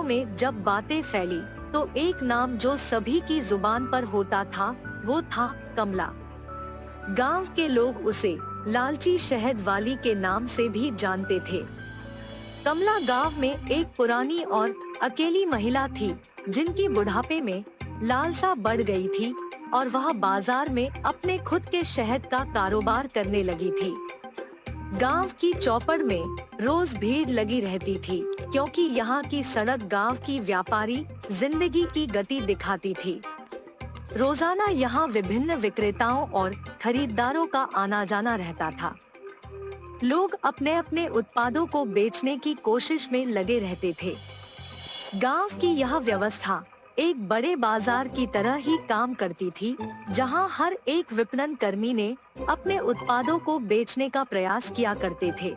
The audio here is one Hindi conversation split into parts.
में जब बातें फैली तो एक नाम जो सभी की जुबान पर होता था वो था कमला। गांव के लोग उसे लालची शहद वाली के नाम से भी जानते थे। कमला गांव में एक पुरानी और अकेली महिला थी जिनकी बुढ़ापे में लालसा बढ़ गई थी और वह बाजार में अपने खुद के शहद का कारोबार करने लगी थी। गांव की चौपड़ में रोज भीड़ लगी रहती थी क्योंकि यहाँ की सड़क गांव की व्यापारी जिंदगी की गति दिखाती थी। रोजाना यहाँ विभिन्न विक्रेताओं और खरीदारों का आना जाना रहता था। लोग अपने अपने उत्पादों को बेचने की कोशिश में लगे रहते थे। गांव की यह व्यवस्था एक बड़े बाजार की तरह ही काम करती थी, जहां हर एक विपणन कर्मी ने अपने उत्पादों को बेचने का प्रयास किया करते थे।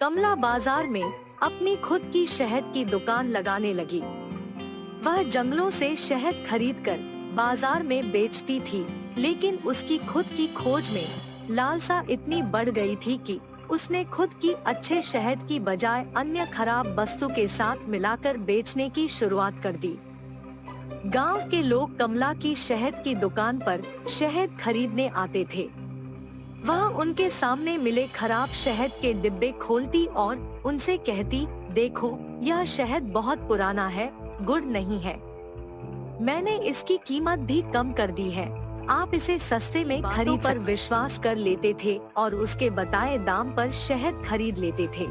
कमला बाजार में अपनी खुद की शहद की दुकान लगाने लगी। वह जंगलों से शहद खरीदकर बाजार में बेचती थी, लेकिन उसकी खुद की खोज में लालसा इतनी बढ़ गई थी कि उसने खुद की अच्छे शहद की बजाय अन्य खराब वस्तु के साथ मिलाकर बेचने की शुरुआत कर दी। गांव के लोग कमला की शहद की दुकान पर शहद खरीदने आते थे। वह उनके सामने मिले खराब शहद के डिब्बे खोलती और उनसे कहती, देखो यह शहद बहुत पुराना है, गुड़ नहीं है। मैंने इसकी कीमत भी कम कर दी है, आप इसे सस्ते में खरीद पर विश्वास कर लेते थे और उसके बताए दाम पर शहद खरीद लेते थे।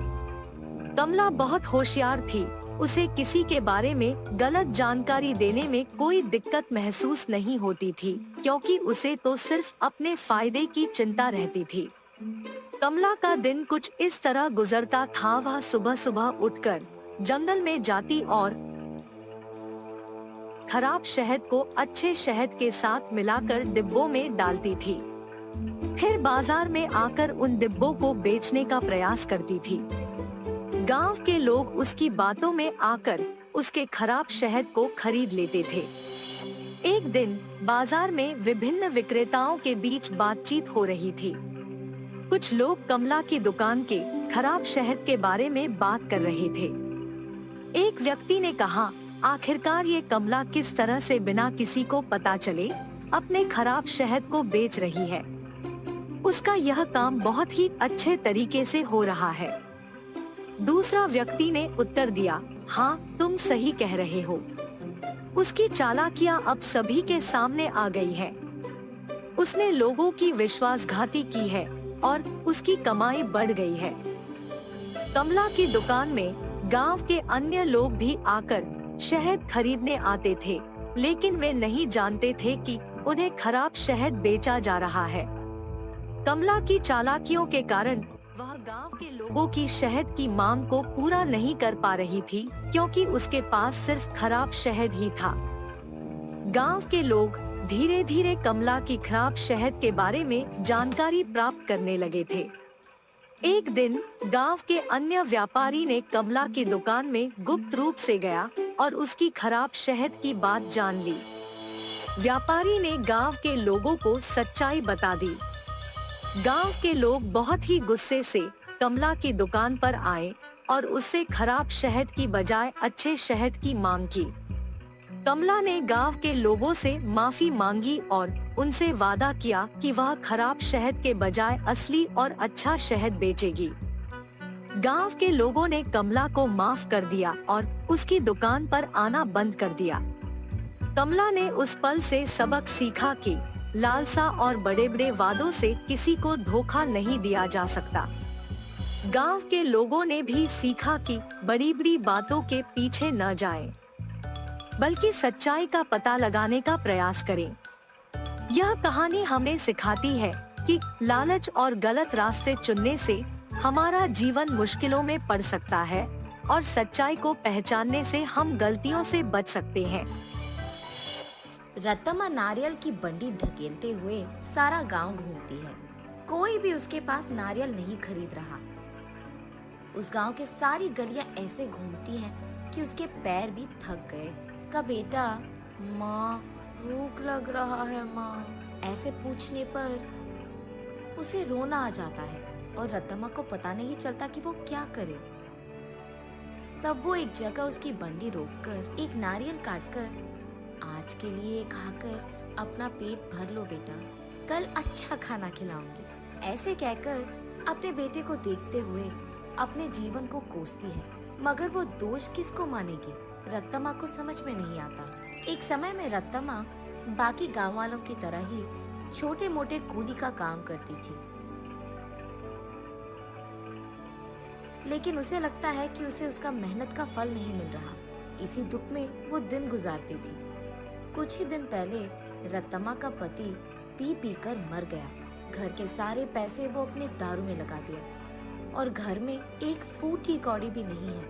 कमला बहुत होशियार थी, उसे किसी के बारे में गलत जानकारी देने में कोई दिक्कत महसूस नहीं होती थी, क्योंकि उसे तो सिर्फ अपने फायदे की चिंता रहती थी। कमला का दिन कुछ इस तरह गुजरता था। वह सुबह सुबह उठकर जंगल में जाती और खराब शहद को अच्छे शहद के साथ मिलाकर डिब्बों में डालती थी। फिर बाजार में आकर उन डिब्बों को बेचने का प्रयास करती थी। गांव के लोग उसकी बातों में आकर उसके खराब शहद को खरीद लेते थे। एक दिन बाजार में विभिन्न विक्रेताओं के बीच बातचीत हो रही थी। कुछ लोग कमला की दुकान के खराब शहद के बारे में बात कर रहे थे। एक व्यक्ति ने कहा, आखिरकार ये कमला किस तरह से बिना किसी को पता चले अपने खराब शहद को बेच रही है। उसका यह काम बहुत ही अच्छे तरीके से हो रहा है। दूसरा व्यक्ति ने उत्तर दिया, हाँ तुम सही कह रहे हो। उसकी चालाकियां अब सभी के सामने आ गई है। उसने लोगों की विश्वासघाती की है और उसकी कमाई बढ़ गई है। कमला की दुकान में गांव के अन्य लोग भी आकर शहद खरीदने आते थे, लेकिन वे नहीं जानते थे कि उन्हें खराब शहद बेचा जा रहा है। कमला की चालाकियों के कारण वह गांव के लोगों की शहद की मांग को पूरा नहीं कर पा रही थी, क्योंकि उसके पास सिर्फ खराब शहद ही था। गांव के लोग धीरे धीरे कमला की खराब शहद के बारे में जानकारी प्राप्त करने लगे थे। एक दिन गांव के अन्य व्यापारी ने कमला की दुकान में गुप्त रूप से गया और उसकी खराब शहद की बात जान ली। व्यापारी ने गांव के लोगों को सच्चाई बता दी। गांव के लोग बहुत ही गुस्से से कमला की दुकान पर आए और उससे खराब शहद की बजाय अच्छे शहद की मांग की। कमला ने गांव के लोगों से माफी मांगी और उनसे वादा किया कि वह खराब शहद के बजाय असली और अच्छा शहद बेचेगी। गांव के लोगों ने कमला को माफ कर दिया और उसकी दुकान पर आना बंद कर दिया। कमला ने उस पल से सबक सीखा कि लालसा और बड़े बड़े वादों से किसी को धोखा नहीं दिया जा सकता। गांव के लोगों ने भी सीखा कि बड़ी बड़ी बातों के पीछे न जाएं, बल्कि सच्चाई का पता लगाने का प्रयास करें। यह कहानी हमें सिखाती है कि लालच और गलत रास्ते चुनने से हमारा जीवन मुश्किलों में पड़ सकता है और सच्चाई को पहचानने से हम गलतियों से बच सकते हैं। रतमा नारियल की बंडी ढकेलते हुए सारा गांव घूमती है। कोई भी उसके पास नारियल नहीं खरीद रहा। उस गांव के सारी गलियां ऐसे घूमती हैं कि उसके पैर भी थक गए। का बेटा, माँ भूख लग रहा है माँ, ऐसे पूछने पर उसे रोना आ जाता है और रतमा को पता नहीं चलता कि वो क्या करे। तब वो एक जगह उसकी बंडी रोककर एक नारियल काटकर, आज के लिए खाकर अपना पेट भर लो बेटा, कल अच्छा खाना खिलाऊंगी, ऐसे कहकर अपने बेटे को देखते हुए अपने जीवन को कोसती है। मगर वो दोष किसको मानेगी, रत्तम्मा को समझ में नहीं आता। एक समय में रत्तम्मा बाकी गांव वालों की तरह ही छोटे मोटे कूली का काम करती थी, लेकिन उसे लगता है कि उसे उसका मेहनत का फल नहीं मिल रहा। इसी दुख में वो दिन गुजारती थी। कुछ ही दिन पहले रत्तम्मा का पति पी पी कर मर गया। घर के सारे पैसे वो अपने दारू में लगा दिया और घर में एक फूटी कौड़ी भी नहीं है।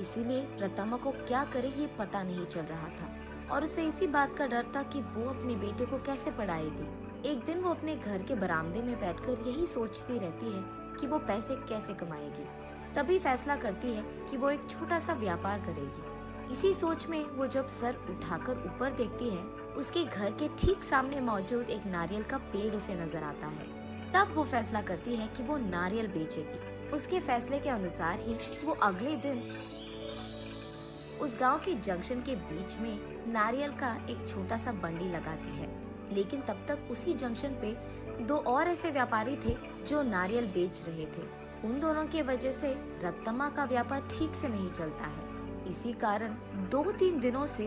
इसीलिए रत्तम्मा को क्या करे ये पता नहीं चल रहा था और उसे इसी बात का डर था कि वो अपने बेटे को कैसे पढ़ाएगी। एक दिन वो अपने घर के बरामदे में बैठकर यही सोचती रहती है कि वो पैसे कैसे कमाएगी। तभी फैसला करती है कि वो एक छोटा सा व्यापार करेगी। इसी सोच में वो जब सर उठाकर ऊपर देखती है, उसके घर के ठीक सामने मौजूद एक नारियल का पेड़ उसे नजर आता है। तब वो फैसला करती है कि वो नारियल बेचेगी। उसके फैसले के अनुसार ही वो अगले दिन उस गांव के जंक्शन के बीच में नारियल का एक छोटा सा बंडी लगाती है। लेकिन तब तक उसी जंक्शन पे दो और ऐसे व्यापारी थे जो नारियल बेच रहे थे। उन दोनों की वजह से रत्तम्मा का व्यापार ठीक से नहीं चलता है। इसी कारण 2-3 दिनों से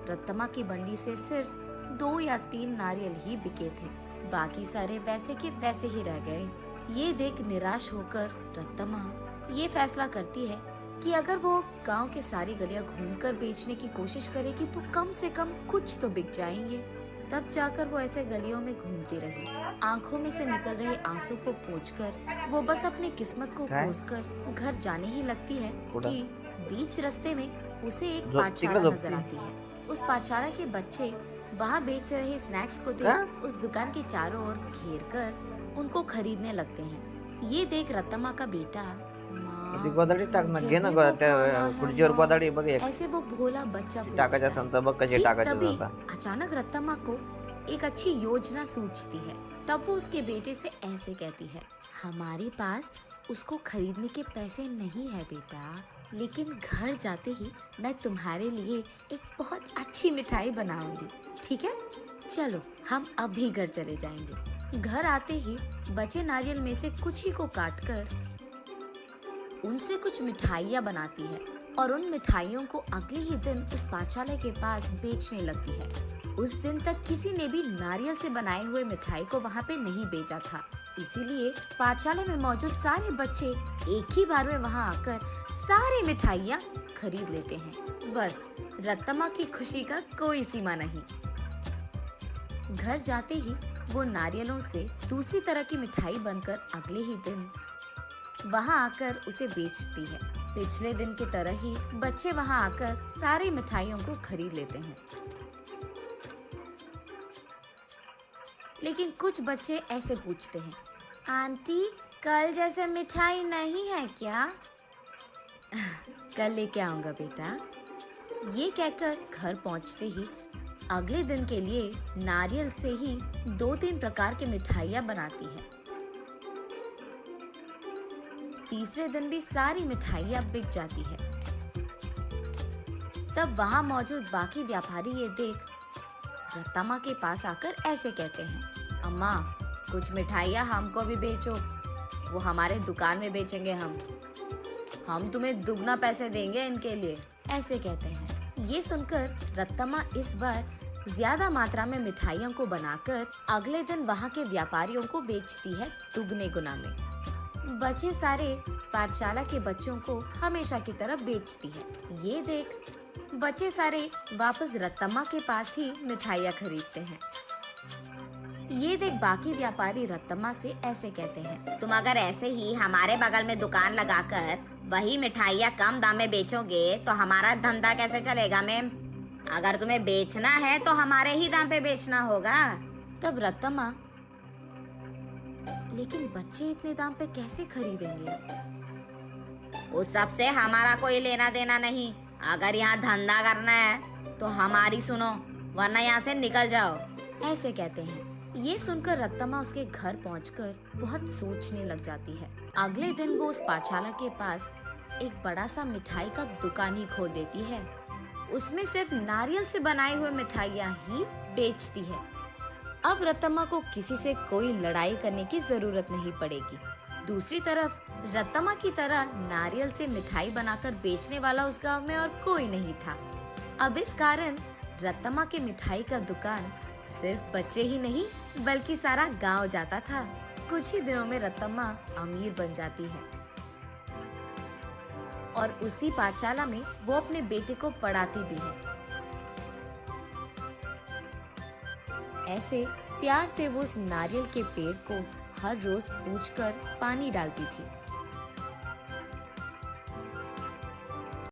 रत्तम्मा की बंडी से सिर्फ 2 या 3 नारियल ही बिके थे, बाकी सारे वैसे के वैसे ही रह गए। ये देख निराश होकर रत्तम्मा ये फैसला करती है कि अगर वो गांव के सारी गलियां घूमकर बेचने की कोशिश करेगी तो कम से कम कुछ तो बिक जाएंगे। तब जाकर वो ऐसे गलियों में घूमती रही। आंखों में से निकल रहे आंसू को पोंछकर वो बस अपनी किस्मत को कोसकर घर जाने ही लगती है कि बीच रास्ते में उसे एक पाठशाला नजर आती है। उस पाठशाला के बच्चे वहाँ बेच रहे स्नैक्स को देख उस दुकान के चारों ओर घेर कर उनको खरीदने लगते हैं। ये देख रत्तम्मा का बेटा ऐसे वो भोला बच्चा तभी अचानक रत्तम्मा को एक अच्छी योजना सूझती है। तब वो उसके बेटे से ऐसे कहती है, हमारे पास उसको खरीदने के पैसे नहीं है बेटा, लेकिन घर जाते ही मैं तुम्हारे लिए एक बहुत अच्छी मिठाई बनाऊंगी, ठीक है? चलो हम अभी घर चले जाएंगे। घर आते ही बचे नारियल में से कुछ ही को काटकर उनसे कुछ मिठाइयाँ बनाती है और उन मिठाइयों को अगले ही दिन उस पाठशाला के पास बेचने लगती है। उस दिन तक किसी ने भी नारियल से बनाए हुए मिठाई को वहाँ पे नहीं बेचा था, इसीलिए पाठशाला में मौजूद सारे बच्चे एक ही बार में वहाँ आकर सारी मिठाइयाँ खरीद लेते हैं। बस रत्तम्मा की खुशी का कोई सीमा नहीं। घर जाते ही वो नारियलों से दूसरी तरह की मिठाई बनकर अगले ही दिन वहाँ आकर उसे बेचती है। पिछले दिन की तरह ही बच्चे वहाँ आकर सारी मिठाइयों को खरीद लेते हैं, लेकिन कुछ बच्चे ऐसे पूछते हैं, आंटी कल जैसे मिठाई नहीं है क्या? कल लेके आऊंगा बेटा। ये कहकर घर पहुंचते ही अगले दिन के लिए नारियल से ही 2-3 प्रकार की मिठाइयाँ बनाती है। तीसरे दिन भी सारी मिठाइयाँ बिक जाती है। तब वहाँ मौजूद बाकी व्यापारी ये देख रत्तम्मा के पास आकर ऐसे कहते हैं, अम्मा कुछ मिठाइयाँ हमको भी बेचो, वो हमारे दुकान में बेचेंगे हम तुम्हें दुगना पैसे देंगे इनके लिए, ऐसे कहते हैं। ये सुनकर रत्तम्मा इस बार ज्यादा मात्रा में मिठाइयों को बनाकर अगले दिन वहाँ के व्यापारियों को बेचती है दुगने गुना में। बचे सारे पाठशाला के बच्चों को हमेशा की तरह बेचती है। ये देख बच्चे सारे वापस रत्तम्मा के पास ही मिठाइयाँ खरीदते हैं। ये देख बाकी व्यापारी रत्तम्मा से ऐसे कहते हैं, तुम अगर ऐसे ही हमारे बगल में दुकान लगाकर वही मिठाइयाँ कम दाम में बेचोगे तो हमारा धंधा कैसे चलेगा मैम? अगर तुम्हें बेचना है तो हमारे ही दाम पे बेचना होगा। तब रत्तम्मा, लेकिन बच्चे इतने दाम पे कैसे खरीदेंगे? उस सब से हमारा कोई लेना देना नहीं। अगर यहाँ धंधा करना है तो हमारी सुनो, वरना यहाँ से निकल जाओ, ऐसे कहते हैं। ये सुनकर रत्तम्मा उसके घर पहुंचकर बहुत सोचने लग जाती है। अगले दिन वो उस पाठशाला के पास एक बड़ा सा मिठाई का दुकान ही खोल देती है। उसमें सिर्फ नारियल से बनाए हुए मिठाइयाँ ही बेचती है। अब रतम्मा को किसी से कोई लड़ाई करने की जरूरत नहीं पड़ेगी। दूसरी तरफ रतम्मा की तरह नारियल से मिठाई बनाकर बेचने वाला उस गांव में और कोई नहीं था। अब इस कारण रतम्मा के मिठाई का दुकान सिर्फ बच्चे ही नहीं बल्कि सारा गांव जाता था। कुछ ही दिनों में रतम्मा अमीर बन जाती है और उसी पाठशाला में वो अपने बेटे को पढ़ाती भी है। ऐसे प्यार से वो उस नारियल के पेड़ को हर रोज पूछकर पानी डालती थी।